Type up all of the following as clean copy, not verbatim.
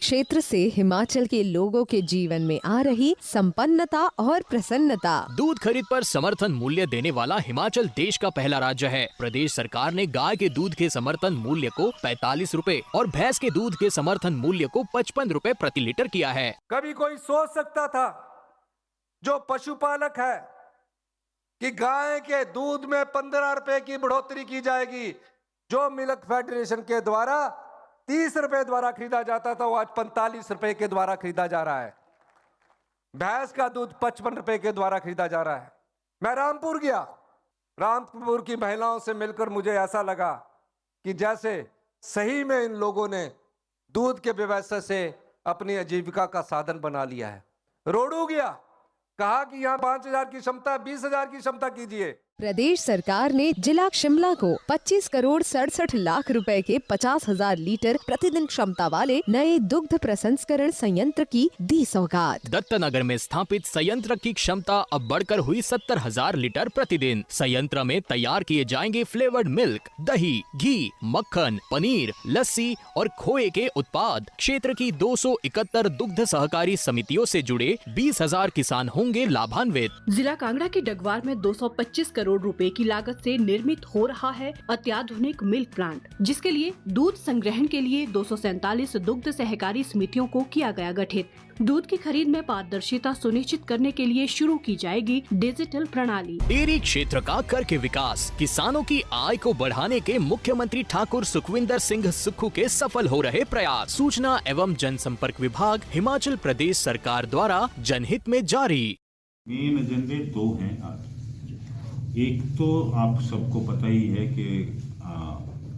क्षेत्र से हिमाचल के लोगों के जीवन में आ रही संपन्नता और प्रसन्नता। दूध खरीद पर समर्थन मूल्य देने वाला हिमाचल देश का पहला राज्य है। प्रदेश सरकार ने गाय के दूध के समर्थन मूल्य को 45 रुपए और भैंस के दूध के समर्थन मूल्य को 55 रुपए प्रति लीटर किया है। कभी कोई सोच सकता था जो पशुपालक है कि गाय के दूध में 15 रुपए की बढ़ोतरी की जाएगी, जो मिल्क फेडरेशन के द्वारा 30 रुपए द्वारा खरीदा जाता था वो आज 45 रुपए के द्वारा खरीदा जा रहा है। भैंस का दूध 55 रुपए के द्वारा खरीदा जा रहा है। मैं रामपुर गया, रामपुर की महिलाओं से मिलकर मुझे ऐसा लगा कि जैसे सही में इन लोगों ने दूध के व्यवसाय से अपनी आजीविका का साधन बना लिया है। रोडू गया, कहा कि यहाँ 5,000 की क्षमता 20,000 की क्षमता कीजिए। प्रदेश सरकार ने जिला शिमला को 25 करोड़ 67 लाख रुपए के 50,000 लीटर प्रतिदिन क्षमता वाले नए दुग्ध प्रसंस्करण संयंत्र की दी सौगात। दत्तनगर में स्थापित संयंत्र की क्षमता अब बढ़कर हुई 70,000 लीटर प्रतिदिन। संयंत्र में तैयार किए जाएंगे फ्लेवर्ड मिल्क, दही, घी, मक्खन, पनीर, लस्सी और खोए के उत्पाद। क्षेत्र की 271 दुग्ध सहकारी समितियों से जुड़े 20,000 किसान होंगे लाभान्वित। जिला कांगड़ा के डगवार में 225 करोड़ रुपए की लागत से निर्मित हो रहा है अत्याधुनिक मिल्क प्लांट, जिसके लिए दूध संग्रहण के लिए 247 दुग्ध सहकारी समितियों को किया गया गठित। दूध की खरीद में पारदर्शिता सुनिश्चित करने के लिए शुरू की जाएगी डिजिटल प्रणाली। डेयरी क्षेत्र का करके विकास, किसानों की आय को बढ़ाने के मुख्यमंत्री ठाकुर सुखविंदर सिंह सुक्खू के सफल हो रहे प्रयास। सूचना एवं जनसंपर्क विभाग हिमाचल प्रदेश सरकार द्वारा जनहित में जारी। मेन एजेंडे 2 हैं आज। एक तो आप सबको पता ही है कि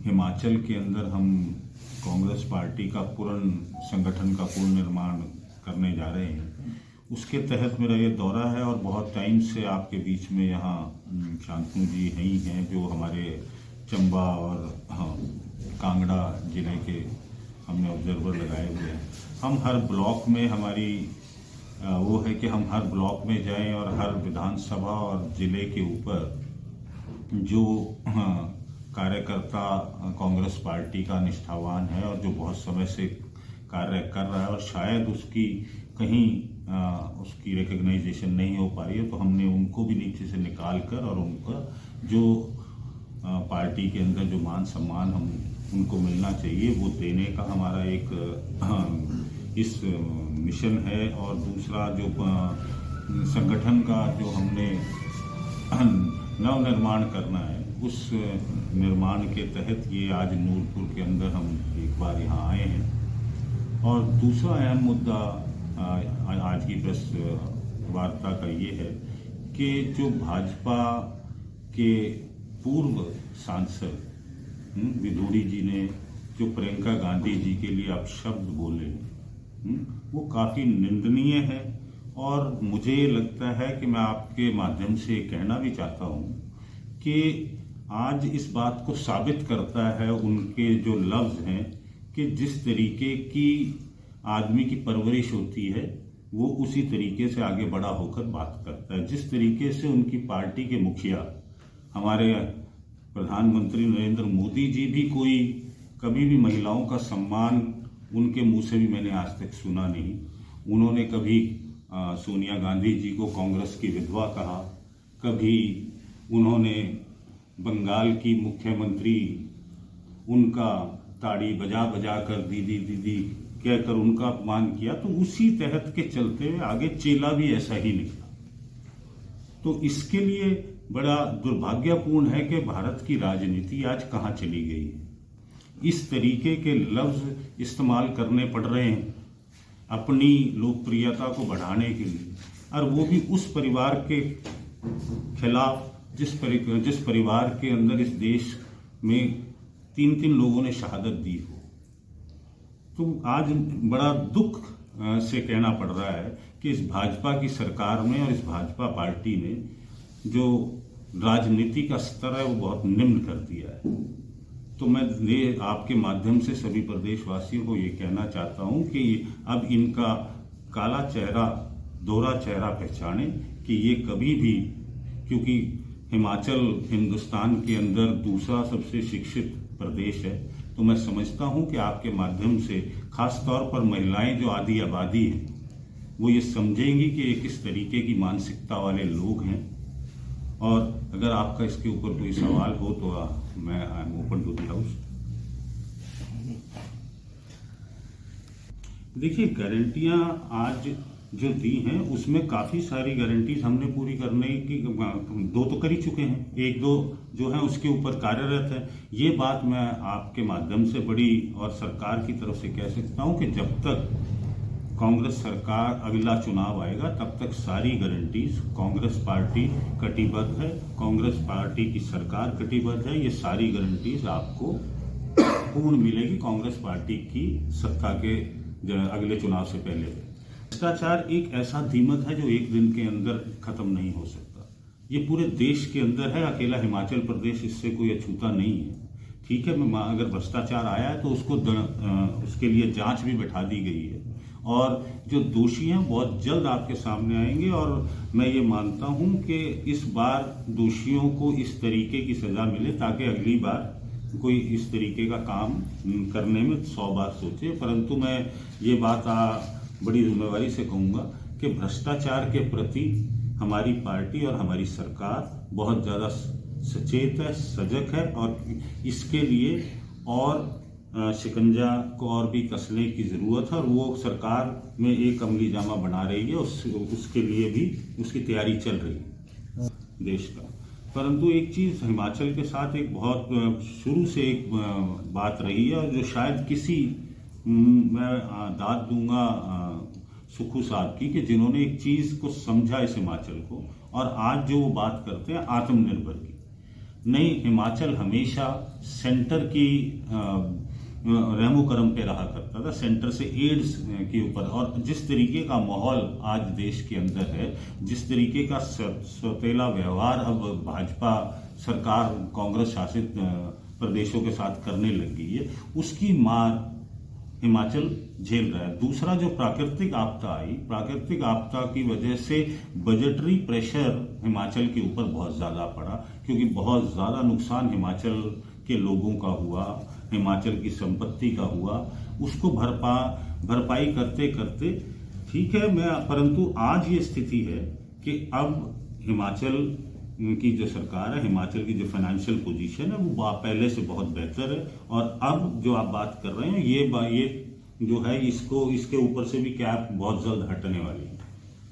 हिमाचल के अंदर हम कांग्रेस पार्टी का पूर्ण संगठन का पूर्ण निर्माण करने जा रहे हैं। उसके तहत मेरा ये दौरा है और बहुत टाइम से आपके बीच में यहाँ शांतनु जी ही हैं जो हमारे चंबा और कांगड़ा जिले के हमने ऑब्जर्वर लगाए हुए हैं। हम हर ब्लॉक में हमारी वो है कि हम हर ब्लॉक में जाएं और हर विधानसभा और जिले के ऊपर जो कार्यकर्ता कांग्रेस पार्टी का निष्ठावान है और जो बहुत समय से कार्य कर रहा है और शायद उसकी कहीं उसकी रिकग्नाइजेशन नहीं हो पा रही है, तो हमने उनको भी नीचे से निकाल कर और उनका जो पार्टी के अंदर जो मान सम्मान हम उनको मिलना चाहिए वो देने का हमारा एक इस मिशन है। और दूसरा जो संगठन का जो हमने नव निर्माण करना है, उस निर्माण के तहत ये आज नूरपुर के अंदर हम एक बार यहाँ आए हैं। और दूसरा अहम मुद्दा आज की प्रेस वार्ता का ये है कि जो भाजपा के पूर्व सांसद विधूड़ी जी ने जो प्रियंका गांधी जी के लिए अपशब्द बोले, वो काफ़ी निंदनीय है। और मुझे लगता है कि मैं आपके माध्यम से कहना भी चाहता हूँ कि आज इस बात को साबित करता है उनके जो लफ्ज़ हैं कि जिस तरीके की आदमी की परवरिश होती है वो उसी तरीके से आगे बड़ा होकर बात करता है। जिस तरीके से उनकी पार्टी के मुखिया हमारे प्रधानमंत्री नरेंद्र मोदी जी भी कोई कभी भी महिलाओं का सम्मान उनके मुंह से भी मैंने आज तक सुना नहीं। उन्होंने कभी सोनिया गांधी जी को कांग्रेस की विधवा कहा, कभी उन्होंने बंगाल की मुख्यमंत्री उनका ताड़ी बजा बजा कर दीदी दीदी कहकर उनका अपमान किया, तो उसी तहत के चलते हुए आगे चेला भी ऐसा ही निकला। तो इसके लिए बड़ा दुर्भाग्यपूर्ण है कि भारत की राजनीति आज कहाँ चली गई है। इस तरीके के लफ्ज इस्तेमाल करने पड़ रहे हैं अपनी लोकप्रियता को बढ़ाने के लिए, और वो भी उस परिवार के खिलाफ जिस परिवार के अंदर इस देश में 3 लोगों ने शहादत दी हो। तो आज बड़ा दुख से कहना पड़ रहा है कि इस भाजपा की सरकार में और इस भाजपा पार्टी ने जो राजनीति का स्तर है वो बहुत निम्न कर दिया है। तो मैं आपके माध्यम से सभी प्रदेशवासियों को ये कहना चाहता हूँ कि अब इनका काला चेहरा दोहरा चेहरा पहचाने कि ये कभी भी, क्योंकि हिमाचल हिंदुस्तान के अंदर दूसरा सबसे शिक्षित प्रदेश है, तो तो मैं समझता हूं कि आपके माध्यम से खास तौर पर महिलाएं जो आधी आबादी है वो ये समझेंगी कि ये किस तरीके की मानसिकता वाले लोग हैं। और अगर आपका इसके ऊपर कोई सवाल हो तो मैं I am open to the house. देखिए, गारंटियां आज जो दी हैं उसमें काफ़ी सारी गारंटीज हमने पूरी करने की 2 तो कर ही चुके हैं, 1-2 जो है उसके ऊपर कार्यरत है। ये बात मैं आपके माध्यम से बड़ी और सरकार की तरफ से कह सकता हूं कि जब तक कांग्रेस सरकार अगला चुनाव आएगा तब तक सारी गारंटीज कांग्रेस पार्टी कटिबद्ध है, कांग्रेस पार्टी की सरकार कटिबद्ध है। ये सारी गारंटीज आपको पूर्ण मिलेगी कांग्रेस पार्टी की सत्ता के अगले चुनाव से पहले। भ्रष्टाचार एक ऐसा दीमक है जो एक दिन के अंदर खत्म नहीं हो सकता। ये पूरे देश के अंदर है, अकेला हिमाचल प्रदेश इससे कोई अछूता नहीं है। ठीक है, अगर भ्रष्टाचार आया है तो उसके लिए जांच भी बैठा दी गई है और जो दोषी हैं बहुत जल्द आपके सामने आएंगे। और मैं ये मानता हूं कि इस बार दोषियों को इस तरीके की सजा मिले ताकि अगली बार कोई इस तरीके का काम करने में 100 बार सोचे। परंतु मैं ये बात बड़ी जिम्मेवारी से कहूँगा कि भ्रष्टाचार के प्रति हमारी पार्टी और हमारी सरकार बहुत ज़्यादा सचेत है, सजग है और इसके लिए और शिकंजा को और भी कसने की ज़रूरत है और वो सरकार में एक अमली जामा बना रही है। उसके लिए भी उसकी तैयारी चल रही है देश का। परंतु एक चीज़ हिमाचल के साथ एक बहुत शुरू से एक बात रही है और जो शायद मैं दाद दूंगा सुखू साहब की कि जिन्होंने एक चीज़ को समझा इस हिमाचल को और आज जो वो बात करते हैं आत्मनिर्भर की। नहीं, हिमाचल हमेशा सेंटर की रहमो करम पे रहा करता था, सेंटर से एड्स के ऊपर। और जिस तरीके का माहौल आज देश के अंदर है, जिस तरीके का सौतेला व्यवहार अब भाजपा सरकार कांग्रेस शासित प्रदेशों के साथ करने लग गई है, उसकी मार हिमाचल झेल रहा है। दूसरा, जो प्राकृतिक आपदा आई, प्राकृतिक आपदा की वजह से बजटरी प्रेशर हिमाचल के ऊपर बहुत ज़्यादा पड़ा क्योंकि बहुत ज़्यादा नुकसान हिमाचल के लोगों का हुआ, हिमाचल की संपत्ति का हुआ। उसको भरपाई करते करते ठीक है परंतु आज ये स्थिति है कि अब हिमाचल की जो सरकार है, हिमाचल की जो फाइनेंशियल पोजीशन है वो पहले से बहुत बेहतर है। और अब जो आप बात कर रहे हैं ये जो है इसके ऊपर से भी कैप बहुत जल्द हटने वाली है।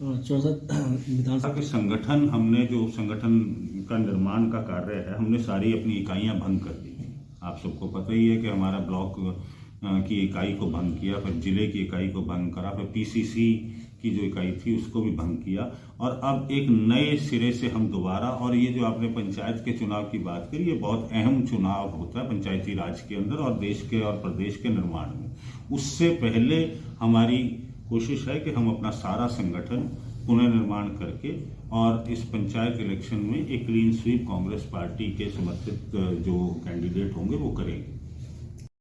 विधानसभा के संगठन, हमने जो संगठन का निर्माण का कार्य है, हमने सारी अपनी इकाइयां भंग कर दी। आप सबको पता ही है कि हमारा ब्लॉक की इकाई को भंग किया, फिर जिले की इकाई को भंग करा, फिर पीसीसी की जो इकाई थी उसको भी भंग किया और अब एक नए सिरे से हम दोबारा। और ये जो आपने पंचायत के चुनाव की बात करी, ये बहुत अहम चुनाव होता है पंचायती राज के अंदर और देश के और प्रदेश के निर्माण में। उससे पहले हमारी कोशिश है कि हम अपना सारा संगठन पुनर्निर्माण करके और इस पंचायत इलेक्शन में एक क्लीन स्वीप कांग्रेस पार्टी के समर्थित जो कैंडिडेट होंगे वो करेंगे।